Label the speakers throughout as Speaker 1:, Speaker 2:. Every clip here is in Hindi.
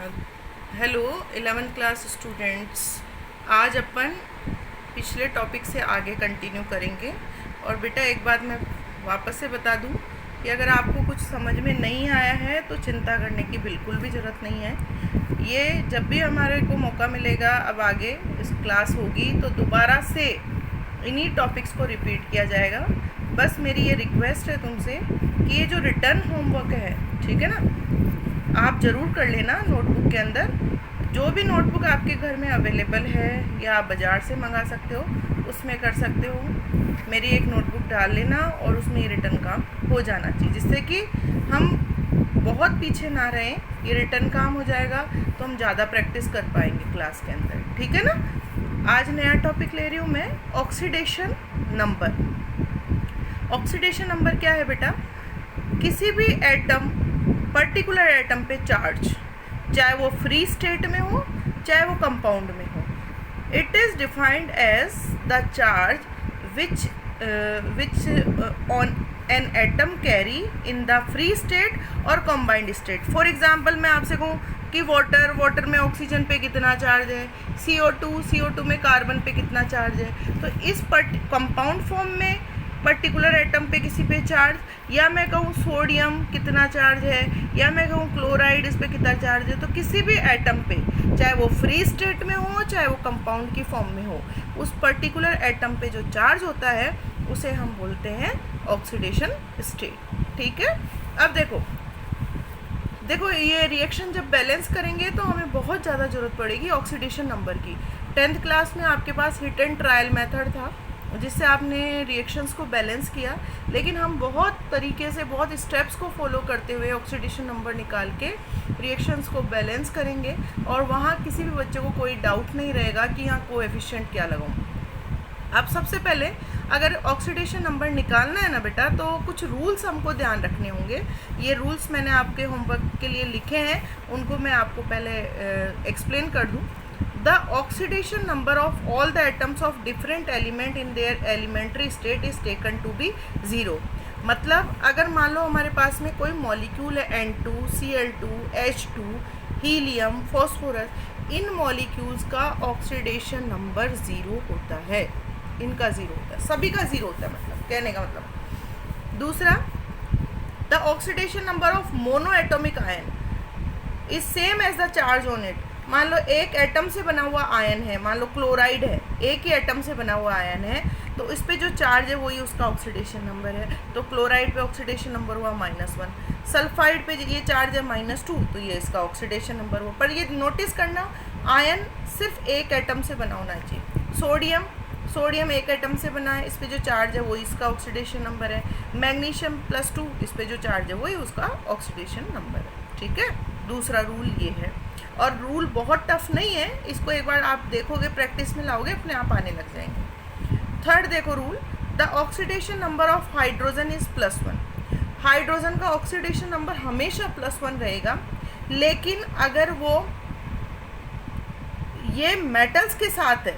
Speaker 1: Hello 11th class students. आज अपन पिछले टॉपिक से आगे कंटिन्यू करेंगे। और बेटा एक बात मैं वापस से बता दूं कि अगर आपको कुछ समझ में नहीं आया है तो चिंता करने की बिल्कुल भी ज़रूरत नहीं है। ये जब भी हमारे को मौका मिलेगा, अब आगे इस क्लास होगी तो दोबारा से इन्हीं टॉपिक्स को रिपीट किया जाएगा। बस मेरी ये रिक्वेस्ट है तुमसे कि ये जो रिटर्न होमवर्क है, ठीक है ना, आप ज़रूर कर लेना नोटबुक के अंदर। जो भी नोटबुक आपके घर में अवेलेबल है या आप बाज़ार से मंगा सकते हो, उसमें कर सकते हो। मेरी एक नोटबुक डाल लेना और उसमें ये रिटर्न काम हो जाना चाहिए, जिससे कि हम बहुत पीछे ना रहें। ये रिटर्न काम हो जाएगा तो हम ज़्यादा प्रैक्टिस कर पाएंगे क्लास के अंदर, ठीक है ना। आज नया टॉपिक ले रही हूँ मैं, ऑक्सीडेशन नंबर। ऑक्सीडेशन नंबर क्या है बेटा? किसी भी एटम, पर्टिकुलर एटम पे चार्ज, चाहे वो फ्री स्टेट में हो चाहे वो कंपाउंड में हो, it is defined as the charge which on an atom carry in the free state और कंबाइंड स्टेट। फॉर एग्जाम्पल मैं आपसे कहूँ कि वाटर में ऑक्सीजन पे कितना चार्ज है, CO2 में कार्बन पे कितना चार्ज है, तो इस कंपाउंड फॉर्म में पर्टिकुलर एटम पे किसी पे चार्ज, या मैं कहूँ सोडियम कितना चार्ज है, या मैं कहूँ क्लोराइड इस पे कितना चार्ज है, तो किसी भी एटम पे, चाहे वो फ्री स्टेट में हो चाहे वो कंपाउंड की फॉर्म में हो, उस पर्टिकुलर एटम पे जो चार्ज होता है उसे हम बोलते हैं ऑक्सीडेशन स्टेट, ठीक है। अब देखो ये रिएक्शन जब बैलेंस करेंगे तो हमें बहुत ज़्यादा ज़रूरत पड़ेगी ऑक्सीडेशन नंबर की। 10th क्लास में आपके पास हिट एंड ट्रायल मेथड था जिससे आपने रिएक्शंस को बैलेंस किया, लेकिन हम बहुत तरीके से, बहुत स्टेप्स को फॉलो करते हुए ऑक्सीडेशन नंबर निकाल के रिएक्शंस को बैलेंस करेंगे, और वहाँ किसी भी बच्चे को कोई डाउट नहीं रहेगा कि यहाँ कोएफिशिएंट क्या लगाऊँ। अब सबसे पहले अगर ऑक्सीडेशन नंबर निकालना है ना बेटा, तो कुछ रूल्स हमको ध्यान रखने होंगे। ये रूल्स मैंने आपके होमवर्क के लिए लिखे हैं, उनको मैं आपको पहले एक्सप्लेन कर दूँ। The oxidation number of all the atoms of different element in their elementary state is taken to be 0। मतलब अगर मान लो हमारे पास में कोई मॉलिक्यूल है N2, Cl2, H2, helium, phosphorus, इन मॉलिक्यूल्स का ऑक्सीडेशन नंबर 0 होता है। इनका 0 होता है, सभी का 0 होता है, मतलब कहने का मतलब। दूसरा, the oxidation number of mono atomic ion is same as the charge on it. मान लो एक एटम से बना हुआ आयन है, मान लो क्लोराइड है, एक ही एटम से बना हुआ आयन है, तो इस पे जो चार्ज है वही उसका ऑक्सीडेशन नंबर है। तो क्लोराइड पे ऑक्सीडेशन नंबर हुआ -1, सल्फाइड पे ये चार्ज है -2, तो ये इसका ऑक्सीडेशन नंबर हुआ। पर ये नोटिस करना, आयन सिर्फ एक एटम से बना होना चाहिए। सोडियम एक एटम से बना है, इस पे जो चार्ज है वही इसका ऑक्सीडेशन नंबर है। मैग्नीशियम +2, इस पे जो चार्ज है वही उसका ऑक्सीडेशन नंबर है, ठीक है। दूसरा रूल ये है, और रूल बहुत टफ नहीं है, इसको एक बार आप देखोगे, प्रैक्टिस में लाओगे, अपने आप आने लग जाएंगे। थर्ड देखो rule, the oxidation number of hydrogen is +1। Hydrogen का ऑक्सीडेशन नंबर हमेशा +1 रहेगा, लेकिन अगर वो ये मेटल्स के साथ है,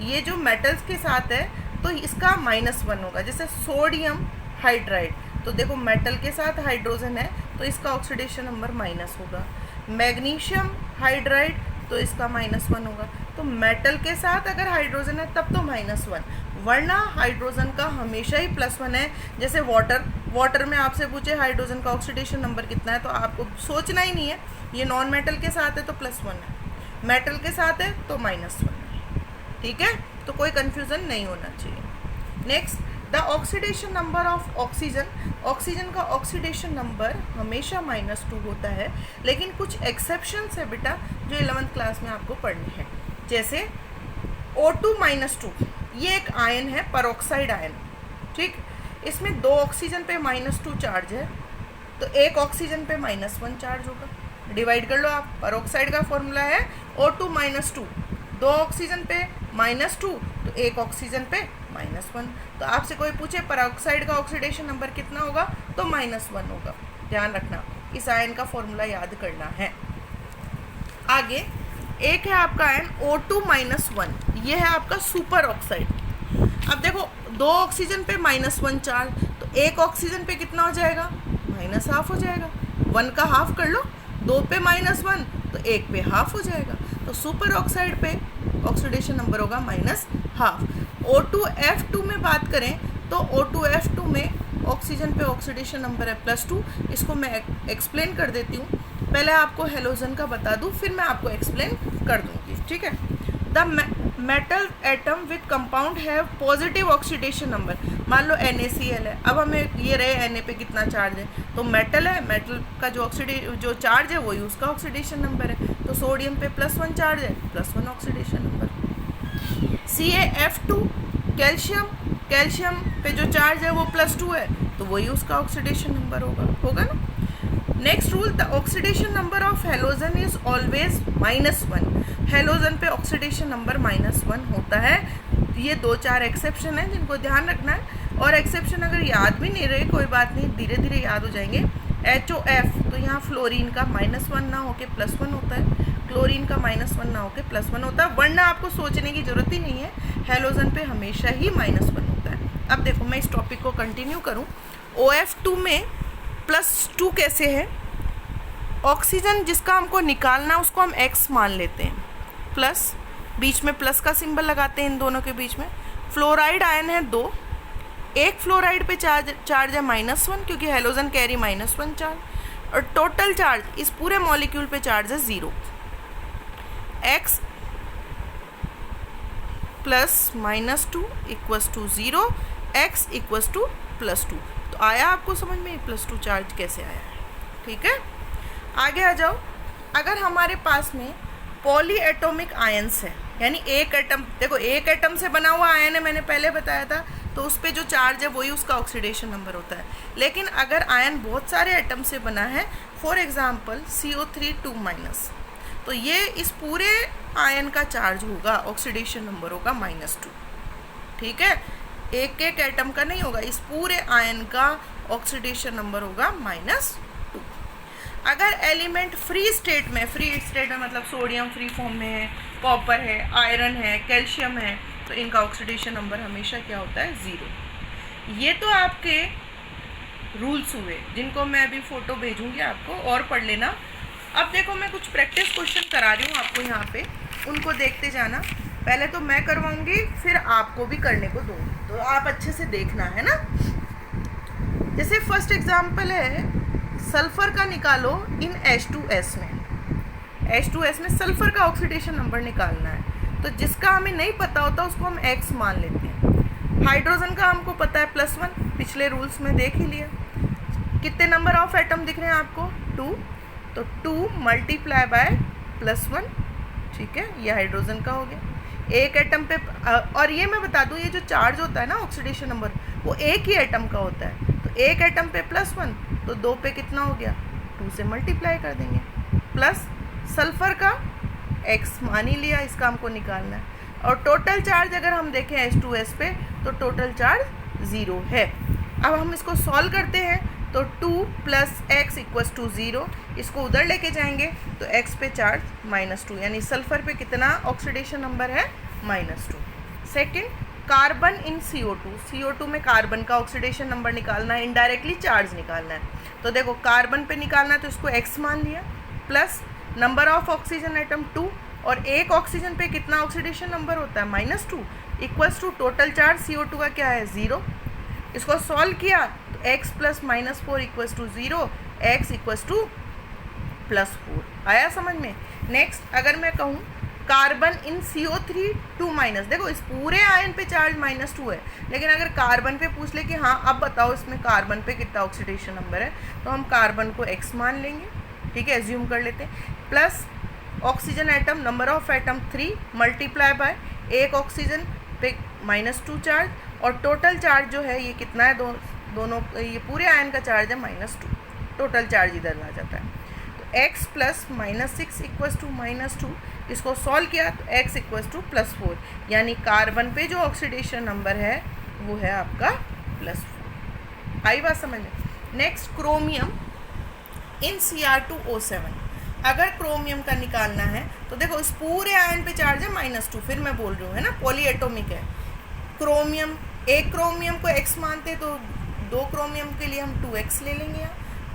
Speaker 1: ये जो मेटल्स के साथ है तो इसका -1 होगा। जैसे सोडियम हाइड्राइड, तो देखो मेटल के साथ हाइड्रोजन है तो इसका ऑक्सीडेशन नंबर माइनस होगा। मैग्नीशियम हाइड्राइड, तो इसका -1 होगा। तो मेटल के साथ अगर हाइड्रोजन है तब तो -1, वरना हाइड्रोजन का हमेशा ही +1 है। जैसे वाटर में आपसे पूछे हाइड्रोजन का ऑक्सीडेशन नंबर कितना है, तो आपको सोचना ही नहीं है, ये नॉन मेटल के साथ है तो +1 है, मेटल के साथ है तो -1 है, ठीक है। तो कोई कन्फ्यूज़न नहीं होना चाहिए। Next, the oxidation number of oxygen का ऑक्सीडेशन नंबर हमेशा -2 होता है, लेकिन कुछ एक्सेप्शंस है बेटा जो 11th क्लास में आपको पढ़ने हैं। जैसे O2-2, ये एक आयन है, परऑक्साइड आयन, ठीक। इसमें 2 ऑक्सीजन पे -2 चार्ज है, तो एक ऑक्सीजन पे -1 चार्ज होगा। डिवाइड कर लो आप, परऑक्साइड का फॉर्मूला है O2-2, 2 ऑक्सीजन पे -2, तो एक ऑक्सीजन पे -1। तो आपसे कोई पूछे परऑक्साइड का ऑक्सीडेशन नंबर कितना होगा, तो -1 होगा। ध्यान रखना, इस आयन का फॉर्मूला याद करना है। आगे एक है आपका आयन O2-1, ये है आपका सुपर ऑक्साइड। अब देखो 2 ऑक्सीजन पे -1 चार्ज, तो एक ऑक्सीजन पे कितना हो जाएगा, -1/2 हो जाएगा। 1 का हाफ कर लो, 2 पे -1 तो 1 पे हाफ हो जाएगा, तो सुपर ऑक्साइड पे ऑक्सीडेशन नंबर होगा -12। O2F2 में बात करें तो O2F2 में ऑक्सीजन पे ऑक्सीडेशन नंबर है +2। इसको मैं एक्सप्लेन कर देती हूँ, पहले आपको हेलोजन का बता दूँ फिर मैं आपको एक्सप्लेन कर दूँगी, ठीक है। The metal atom with compound have positive oxidation number, मान लो NaCl है, अब हमें ये रहे Na पे कितना चार्ज है, तो मेटल है, मेटल का जो चार्ज है वही उसका ऑक्सीडेशन नंबर है, तो सोडियम पे +1 चार्ज है, +1 ऑक्सीडेशन नंबर। CaF2 कैल्शियम पे जो चार्ज है वो +2 है, तो वही उसका ऑक्सीडेशन नंबर होगा ना। Next rule, the oxidation number of halogen is always -1। Halogen पे ऑक्सीडेशन नंबर -1 होता है। ये 2-4 एक्सेप्शन है जिनको ध्यान रखना है, और एक्सेप्शन अगर याद भी नहीं रहे कोई बात नहीं, धीरे धीरे याद हो जाएंगे। HOF तो यहाँ फ्लोरीन का -1 ना होके +1 होता है, क्लोरीन का -1 ना होके +1 होता है, वरना आपको सोचने की जरूरत ही नहीं है, हेलोजन पे हमेशा ही -1 होता है। अब देखो मैं इस टॉपिक को कंटिन्यू करूँ। OF2 में +2 कैसे है, ऑक्सीजन जिसका हमको निकालना है उसको हम X मान लेते हैं, प्लस बीच में प्लस का सिंबल लगाते हैं इन दोनों के बीच में। फ्लोराइड आयन है 2, एक फ्लोराइड पे चार्ज है -1 क्योंकि हेलोजन कैरी -1 चार्ज, और टोटल चार्ज इस पूरे मॉलिक्यूल पे चार्ज है 0। X + -2 = 0, X = +2। तो आया आपको समझ में +2 चार्ज कैसे आया है, ठीक है। आगे आ जाओ, अगर हमारे पास में पॉली एटॉमिक आयन्स है, यानी एक एटम, देखो एक एटम से बना हुआ आयन है मैंने पहले बताया था, तो उस पर जो चार्ज है वही उसका ऑक्सीडेशन नंबर होता है। लेकिन अगर आयन बहुत सारे एटम से बना है, फॉर एग्जांपल CO3 2-, तो ये इस पूरे आयन का चार्ज होगा, ऑक्सीडेशन नंबर होगा -2, ठीक है। एक एक एटम का नहीं होगा, इस पूरे आयन का ऑक्सीडेशन नंबर होगा -2। अगर एलिमेंट फ्री स्टेट में मतलब सोडियम फ्री फॉर्म में है, कॉपर है, आयरन है, कैल्शियम है, तो इनका ऑक्सीडेशन नंबर हमेशा क्या होता है 0। ये तो आपके रूल्स हुए जिनको मैं अभी फ़ोटो भेजूंगी आपको, और पढ़ लेना। अब देखो मैं कुछ प्रैक्टिस क्वेश्चन करा रही हूँ आपको यहाँ पे, उनको देखते जाना। पहले तो मैं करवाऊंगी फिर आपको भी करने को दूंगी, तो आप अच्छे से देखना है ना। जैसे फर्स्ट एग्जाम्पल है, सल्फर का निकालो इन H2S में। H2S में सल्फर का ऑक्सीडेशन नंबर निकालना है, तो जिसका हमें नहीं पता होता उसको हम X मान लेते हैं। हाइड्रोजन का हमको पता है +1, पिछले रूल्स में देख ही लिया। कितने नंबर ऑफ एटम दिख रहे हैं आपको 2, तो 2 × +1, ठीक है, ये हाइड्रोजन का हो गया। एक एटम पे, और ये मैं बता दूं, ये जो चार्ज होता है ना ऑक्सीडेशन नंबर, वो एक ही एटम का होता है, तो एक एटम पे +1, तो 2 पे कितना हो गया, 2 से मल्टीप्लाई कर देंगे, प्लस सल्फर का X मान ही लिया, इसका हमको निकालना है। और टोटल चार्ज अगर हम देखें H2S पे, तो टोटल चार्ज 0 है। अब हम इसको सॉल्व करते हैं, तो 2 + X = 0, इसको उधर लेके जाएंगे तो X पे चार्ज -2, यानी सल्फर पे कितना ऑक्सीडेशन नंबर है -2। सेकंड, कार्बन इन CO2 में कार्बन का ऑक्सीडेशन नंबर निकालना है, इनडायरेक्टली चार्ज निकालना है। तो देखो कार्बन पे निकालना है तो इसको X मान लिया, plus number of oxygen atom 2, और एक ऑक्सीजन पे कितना ऑक्सीडेशन नंबर होता है -2, = टोटल चार्ज CO2 का क्या है 0। इसको सॉल्व किया तो X + -4 = 0, X = +4। आया समझ में। नेक्स्ट, अगर मैं कहूँ कार्बन इन CO3 2-, देखो इस पूरे आयन पे चार्ज -2 है, लेकिन अगर कार्बन पे पूछ ले कि हाँ अब बताओ इसमें कार्बन पे कितना ऑक्सीडेशन नंबर है, तो हम कार्बन को X मान लेंगे, ठीक है, एज्यूम कर लेते हैं। Plus oxygen atom, number of atom 3 × एक ऑक्सीजन पे -2 चार्ज, और टोटल चार्ज जो है ये कितना है, दोनों ये पूरे आयन का चार्ज है -2, टोटल चार्ज इधर आ जाता है। तो X + -6 = -2, इसको सॉल्व किया तो X = +4, यानी कार्बन पे जो ऑक्सीडेशन नंबर है वो है आपका +4। आई बात समझ में। नेक्स्ट, क्रोमियम इन Cr2O7। अगर क्रोमियम का निकालना है तो देखो इस पूरे आयन पे चार्ज है -2, फिर मैं बोल रही हूँ है ना, पॉली एटॉमिक है। क्रोमियम, एक क्रोमियम को X मानते तो 2 क्रोमियम के लिए हम 2X ले लेंगे,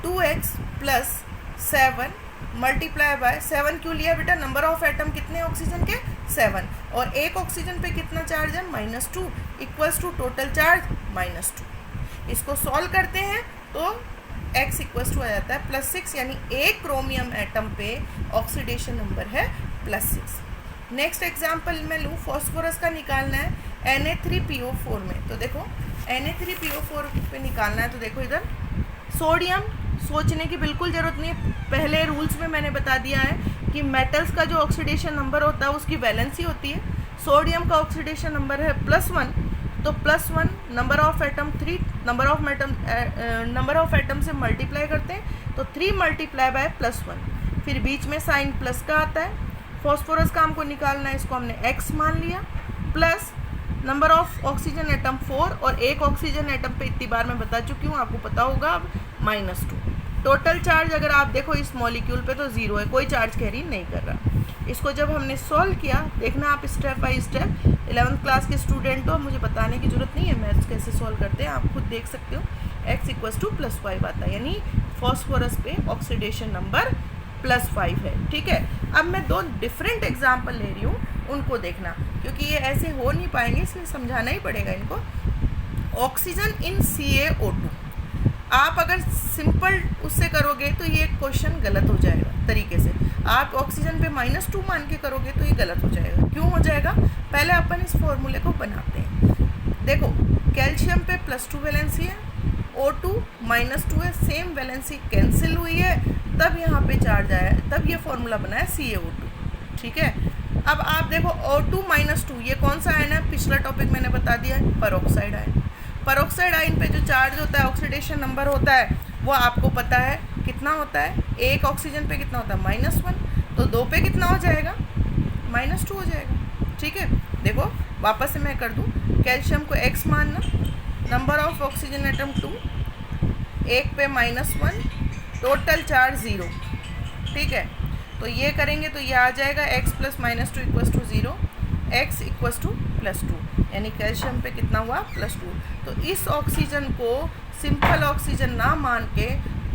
Speaker 1: 2X + 7 मल्टीप्लाई बाय 7 क्यों लिया बेटा, नंबर ऑफ एटम कितने ऑक्सीजन के 7, और एक ऑक्सीजन पे कितना चार्ज है -2 इक्वल्स टू टोटल चार्ज -2। इसको सॉल्व करते हैं तो x इक्वल्स टू आ जाता है +6, यानी एक क्रोमियम एटम पे ऑक्सीडेशन नंबर है +6। नेक्स्ट एग्जाम्पल मैं लूँ, फॉस्फोरस का निकालना है Na3PO4 में। तो देखो Na3PO4 पे निकालना है, तो देखो इधर सोडियम, सोचने की बिल्कुल ज़रूरत नहीं है, पहले रूल्स में मैंने बता दिया है कि मेटल्स का जो ऑक्सीडेशन नंबर होता है उसकी वैलेंसी होती है। सोडियम का ऑक्सीडेशन नंबर है +1, तो +1 number of atom 3, number of atom से मल्टीप्लाई करते हैं तो 3 मल्टीप्लाई बाय +1, फिर बीच में साइन प्लस का आता है। फॉस्फोरस का हमको निकालना है, इसको हमने x मान लिया, plus number of oxygen atom 4, और एक ऑक्सीजन एटम पे इतनी बार मैं बता चुकी हूँ, आपको पता होगा अब, -2। टोटल चार्ज अगर आप देखो इस मॉलिक्यूल पे तो 0 है, कोई चार्ज कैरी नहीं कर रहा। इसको जब हमने सॉल्व किया, देखना आप step by step, 11th class के स्टूडेंट हो, मुझे बताने की जरूरत नहीं है मैथ्स कैसे सॉल्व करते हैं, आप खुद देख सकते हो। x इक्वल्स टू +5 आता है, यानी फॉस्फोरस पे ऑक्सीडेशन नंबर +5 है। ठीक है, अब मैं 2 डिफरेंट एग्जाम्पल ले रही हूँ, उनको देखना, क्योंकि ये ऐसे हो नहीं पाएंगे, इसलिए समझाना ही पड़ेगा इनको। ऑक्सीजन इन CaO2, आप अगर सिंपल उससे करोगे तो ये क्वेश्चन गलत हो जाएगा तरीके से। आप ऑक्सीजन पे -2 मान के करोगे तो ये गलत हो जाएगा। क्यों हो जाएगा, पहले अपन इस फॉर्मूले को बनाते हैं। देखो कैल्शियम पे +2 वैलेंसी है, O2 -2 है, सेम वैलेंसी कैंसिल हुई है, तब यहाँ पे चार्ज आया, तब ये फॉर्मूला बना है CaO2। ठीक है, अब आप देखो O2 -2, ये कौन सा आयन है, पिछला टॉपिक मैंने बता दिया है, पेरोक्साइड आयन। पेरोक्साइड आयन पे जो चार्ज होता है, ऑक्सीडेशन नंबर होता है, वो आपको पता है कितना होता है, एक ऑक्सीजन पे कितना होता है -1, तो 2 पे कितना हो जाएगा, -2 हो जाएगा। ठीक है, देखो वापस से मैं कर दूँ, कैल्शियम को x मानना, नंबर ऑफ ऑक्सीजन एटम 2, एक पे -1, टोटल चार्ज 0। ठीक है, तो ये करेंगे तो ये आ जाएगा x + -2 equals to 0, x equals to +2, यानी कैल्शियम पे कितना हुआ +2। तो इस ऑक्सीजन को सिंपल ऑक्सीजन ना मान के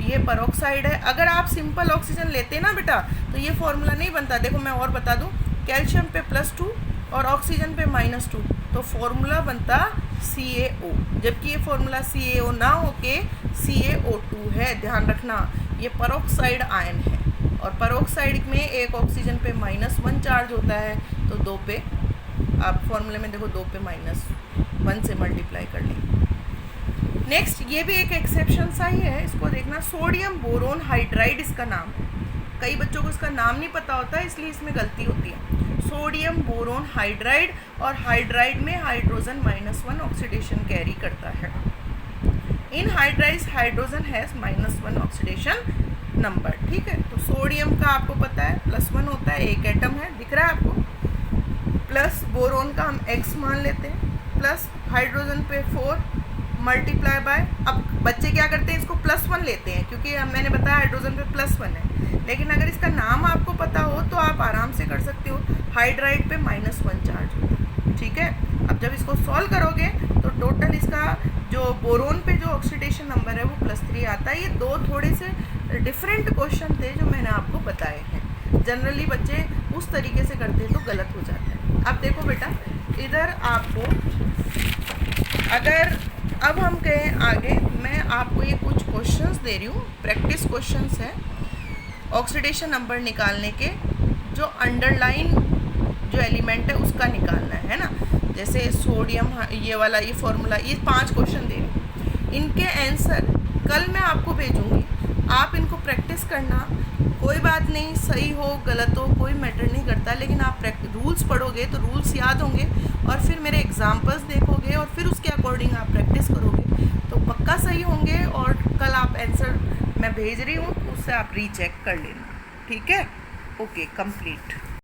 Speaker 1: ये पेरोक्साइड है। अगर आप सिंपल ऑक्सीजन लेते ना बेटा तो ये फॉर्मूला नहीं बनता। देखो मैं और बता दूं, कैल्शियम पे +2 और ऑक्सीजन पे -2, तो फॉर्मूला बनता CaO, जबकि ये फॉर्मूला CaO ना होके CaO2 है। ध्यान रखना, ये पेरोक्साइड आयन है, और पेरोक्साइड में एक ऑक्सीजन पे -1 चार्ज होता है, तो 2 पे आप फॉर्मूले में देखो 2 पे -1 से मल्टीप्लाई कर लें। नेक्स्ट, ये भी एक एक्सेप्शन सा ही है, इसको देखना, सोडियम बोरोन हाइड्राइड इसका नाम है। कई बच्चों को इसका नाम नहीं पता होता है, इसलिए इसमें गलती होती है। सोडियम बोरोन हाइड्राइड, और हाइड्राइड में हाइड्रोजन -1 ऑक्सीडेशन कैरी करता है। In hydrides hydrogen has -1 oxidation number. ठीक है, तो सोडियम का आपको पता है +1 होता है, एक एटम है, दिख रहा है आपको, प्लस बोरोन का हम x मान लेते हैं, प्लस हाइड्रोजन पे 4 मल्टीप्लाई बाय, अब बच्चे क्या करते हैं, इसको +1 लेते हैं, क्योंकि मैंने बताया हाइड्रोजन पे +1 है, लेकिन अगर इसका नाम आपको पता हो तो आप आराम से कर सकते हो, हाइड्राइड पे -1 चार्ज होता है। ठीक है, अब जब इसको सॉल्व करोगे तो टोटल इसका जो बोरोन पे जो ऑक्सीडेशन नंबर है वो +3 आता है। ये 2 थोड़े से डिफरेंट क्वेश्चन थे जो मैंने आपको बताए हैं। जनरली बच्चे उस तरीके से करते हैं तो गलत हो जाता है। अब देखो बेटा, इधर आपको अगर अब हम कहें आगे, मैं आपको ये कुछ क्वेश्चंस दे रही हूँ, प्रैक्टिस क्वेश्चंस है ऑक्सीडेशन नंबर निकालने के, जो अंडरलाइन जो एलिमेंट है उसका निकालना है ना। जैसे सोडियम, ये वाला ये फॉर्मूला, ये 5 क्वेश्चन दे रही हूँ, इनके आंसर कल मैं आपको भेजूँगी, आप इनको प्रैक्टिस करना। कोई बात नहीं, सही हो गलत हो कोई मैटर नहीं करता, लेकिन आप रूल्स पढ़ोगे तो रूल्स याद होंगे, और फिर मेरे एग्जाम्पल्स देखोगे और फिर उसके अकॉर्डिंग आप प्रैक्टिस करोगे तो पक्का सही होंगे। और कल आप आंसर मैं भेज रही हूँ, उससे आप रीचेक कर लेना। ठीक है, ओके, कंप्लीट।